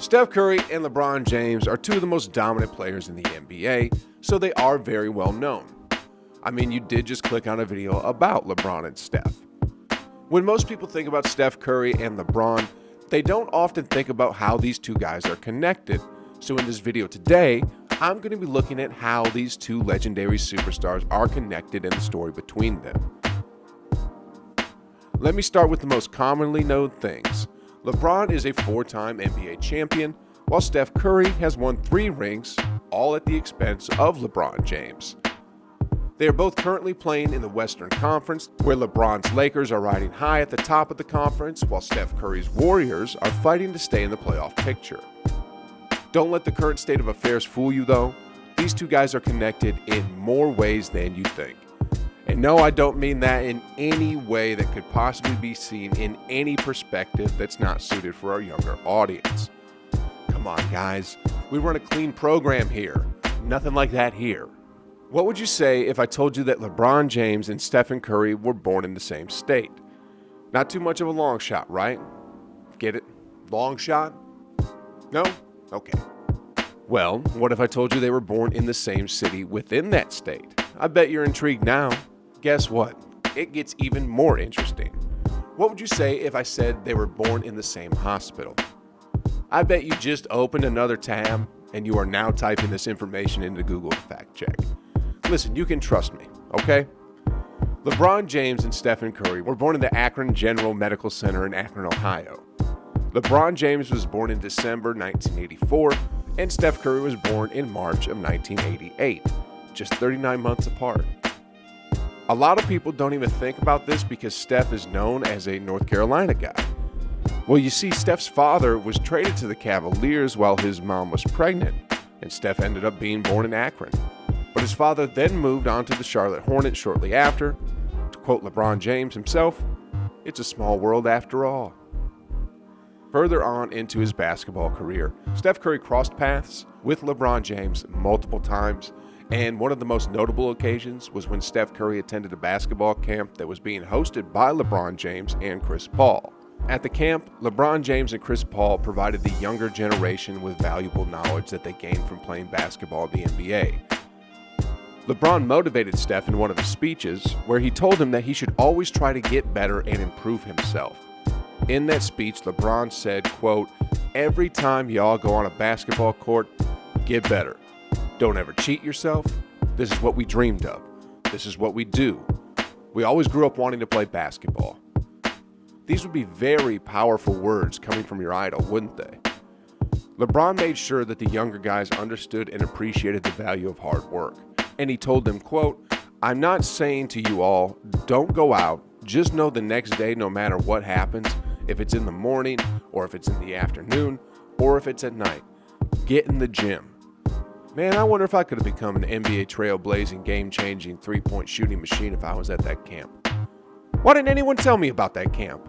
Steph Curry and LeBron James are two of the most dominant players in the NBA, so they are very well known. I mean, you did just click on a video about LeBron and Steph. When most people think about Steph Curry and LeBron, they don't often think about how these two guys are connected. So in this video today, I'm going to be looking at how these two legendary superstars are connected in the story between them. Let me start with the most commonly known things. LeBron is a 4-time NBA champion, while Steph Curry has won 3 rings, all at the expense of LeBron James. They are both currently playing in the Western Conference, where LeBron's Lakers are riding high at the top of the conference, while Steph Curry's Warriors are fighting to stay in the playoff picture. Don't let the current state of affairs fool you though. These two guys are connected in more ways than you think. And no, I don't mean that in any way that could possibly be seen in any perspective that's not suited for our younger audience. Come on guys, we run a clean program here. Nothing like that here. What would you say if I told you that LeBron James and Stephen Curry were born in the same state? Not too much of a long shot, right? Get it? Long shot? No? Okay. Well, what if I told you they were born in the same city within that state? I bet you're intrigued now. Guess what? It gets even more interesting. What would you say if I said they were born in the same hospital? I bet you just opened another tab and you are now typing this information into Google to fact check. Listen, you can trust me, okay? LeBron James and Stephen Curry were born in the Akron General Medical Center in Akron, Ohio. LeBron James was born in December 1984, and Steph Curry was born in March of 1988, just 39 months apart. A lot of people don't even think about this because Steph is known as a North Carolina guy. Well, you see, Steph's father was traded to the Cavaliers while his mom was pregnant, and Steph ended up being born in Akron. But his father then moved on to the Charlotte Hornets shortly after. To quote LeBron James himself, "It's a small world after all." Further on into his basketball career, Steph Curry crossed paths with LeBron James multiple times, and one of the most notable occasions was when Steph Curry attended a basketball camp that was being hosted by LeBron James and Chris Paul. At the camp, LeBron James and Chris Paul provided the younger generation with valuable knowledge that they gained from playing basketball in the NBA. LeBron motivated Steph in one of his speeches where he told him that he should always try to get better and improve himself. In that speech, LeBron said, quote, "Every time y'all go on a basketball court, get better. Don't ever cheat yourself. This is what we dreamed of. This is what we do. We always grew up wanting to play basketball." These would be very powerful words coming from your idol, wouldn't they? LeBron made sure that the younger guys understood and appreciated the value of hard work. And he told them, quote, "I'm not saying to you all, don't go out. Just know the next day, no matter what happens, if it's in the morning or if it's in the afternoon or if it's at night, get in the gym." Man, I wonder if I could have become an NBA trailblazing, game-changing, three-point shooting machine if I was at that camp. Why didn't anyone tell me about that camp?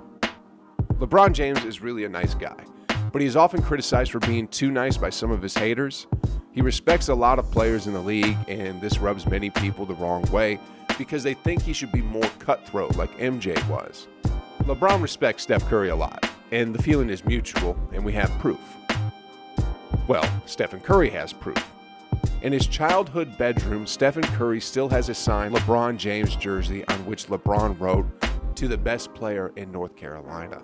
LeBron James is really a nice guy, but he's often criticized for being too nice by some of his haters. He respects a lot of players in the league, and this rubs many people the wrong way because they think he should be more cutthroat like MJ was. LeBron respects Steph Curry a lot, and the feeling is mutual, and we have proof. Well, Stephen Curry has proof. In his childhood bedroom, Stephen Curry still has a signed LeBron James jersey on which LeBron wrote, "To the best player in North Carolina."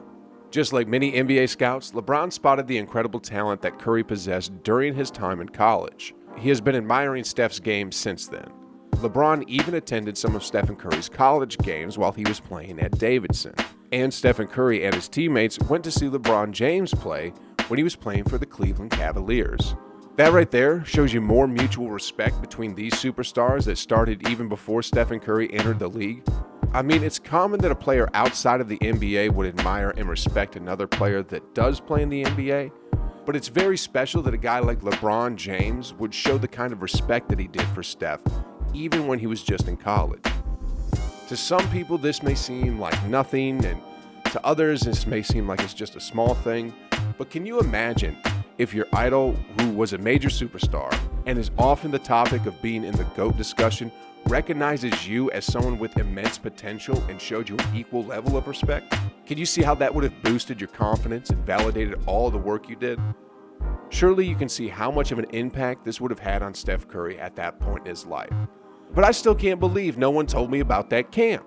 Just like many NBA scouts, LeBron spotted the incredible talent that Curry possessed during his time in college. He has been admiring Steph's game since then. LeBron even attended some of Stephen Curry's college games while he was playing at Davidson. And Stephen Curry and his teammates went to see LeBron James play when he was playing for the Cleveland Cavaliers. That right there shows you more mutual respect between these superstars that started even before Stephen Curry entered the league. I mean, it's common that a player outside of the NBA would admire and respect another player that does play in the NBA, but it's very special that a guy like LeBron James would show the kind of respect that he did for Steph, even when he was just in college. To some people, this may seem like nothing, and to others, this may seem like it's just a small thing, but can you imagine if your idol, who was a major superstar and is often the topic of being in the GOAT discussion, recognizes you as someone with immense potential and showed you an equal level of respect? Can you see how that would have boosted your confidence and validated all the work you did? Surely you can see how much of an impact this would have had on Steph Curry at that point in his life. But I still can't believe no one told me about that camp.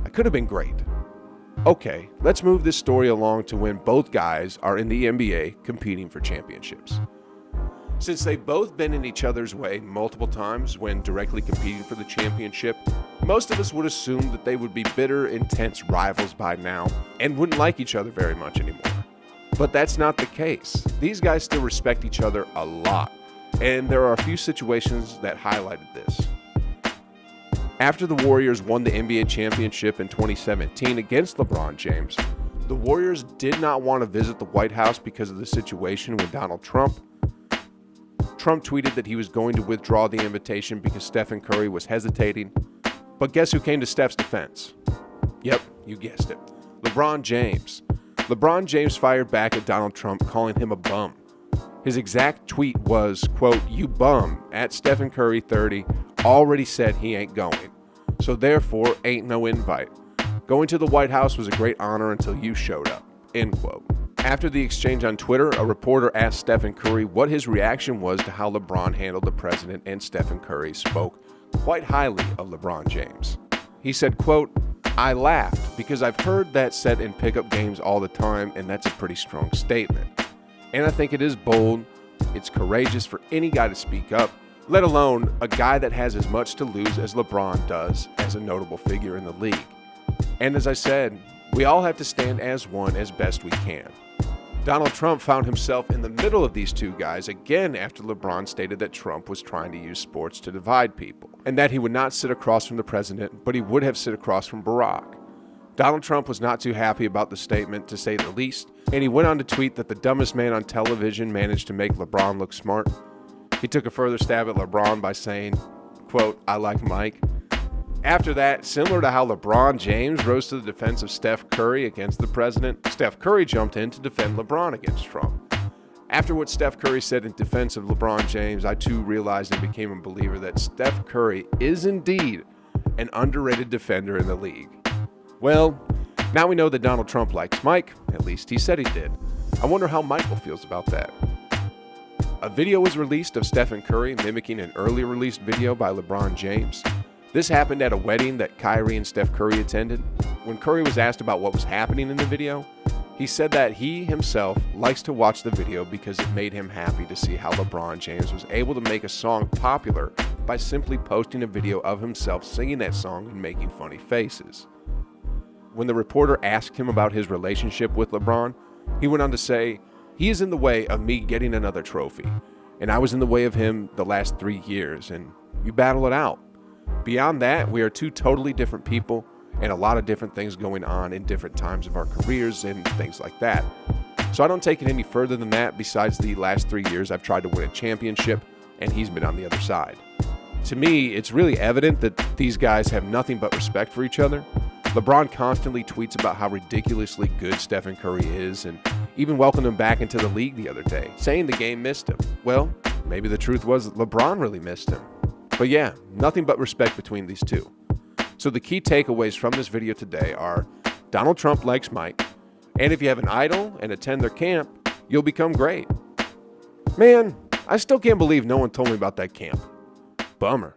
I could have been great. Okay, let's move this story along to when both guys are in the NBA competing for championships. Since they've both been in each other's way multiple times when directly competing for the championship, most of us would assume that they would be bitter, intense rivals by now and wouldn't like each other very much anymore. But that's not the case. These guys still respect each other a lot, and there are a few situations that highlighted this. After the Warriors won the NBA championship in 2017 against LeBron James, the Warriors did not want to visit the White House because of the situation with Donald Trump. Trump tweeted that he was going to withdraw the invitation because Stephen Curry was hesitating. But guess who came to Steph's defense? Yep, you guessed it. LeBron James. LeBron James fired back at Donald Trump, calling him a bum. His exact tweet was, quote, "You bum, at Stephen Curry 30, already said he ain't going. So therefore, ain't no invite. Going to the White House was a great honor until you showed up," end quote. After the exchange on Twitter, a reporter asked Stephen Curry what his reaction was to how LeBron handled the president, and Stephen Curry spoke quite highly of LeBron James. He said, quote, "I laughed because I've heard that said in pickup games all the time, and that's a pretty strong statement. And I think it is bold. It's courageous for any guy to speak up, let alone a guy that has as much to lose as LeBron does as a notable figure in the league. And as I said, we all have to stand as one as best we can." Donald Trump found himself in the middle of these two guys again after LeBron stated that Trump was trying to use sports to divide people, and that he would not sit across from the president, but he would have sit across from Barack. Donald Trump was not too happy about the statement, to say the least, and he went on to tweet that the dumbest man on television managed to make LeBron look smart. He took a further stab at LeBron by saying, quote, "I like Mike." After that, similar to how LeBron James rose to the defense of Steph Curry against the president, Steph Curry jumped in to defend LeBron against Trump. After what Steph Curry said in defense of LeBron James, I too realized and became a believer that Steph Curry is indeed an underrated defender in the league. Well, now we know that Donald Trump likes Mike. At least he said he did. I wonder how Michael feels about that. A video was released of Stephen Curry mimicking an earlier released video by LeBron James. This happened at a wedding that Kyrie and Steph Curry attended. When Curry was asked about what was happening in the video, he said that he himself likes to watch the video because it made him happy to see how LeBron James was able to make a song popular by simply posting a video of himself singing that song and making funny faces. When the reporter asked him about his relationship with LeBron, he went on to say, "He is in the way of me getting another trophy, and I was in the way of him the last 3 years, and you battle it out. Beyond that, we are two totally different people and a lot of different things going on in different times of our careers and things like that. So I don't take it any further than that. Besides the last 3 years, I've tried to win a championship, and he's been on the other side." To me, it's really evident that these guys have nothing but respect for each other. LeBron constantly tweets about how ridiculously good Stephen Curry is, and even welcomed him back into the league the other day, saying the game missed him. Well, maybe the truth was that LeBron really missed him. But yeah, nothing but respect between these two. So the key takeaways from this video today are: Donald Trump likes Mike, and if you have an idol and attend their camp, you'll become great. Man, I still can't believe no one told me about that camp. Bummer.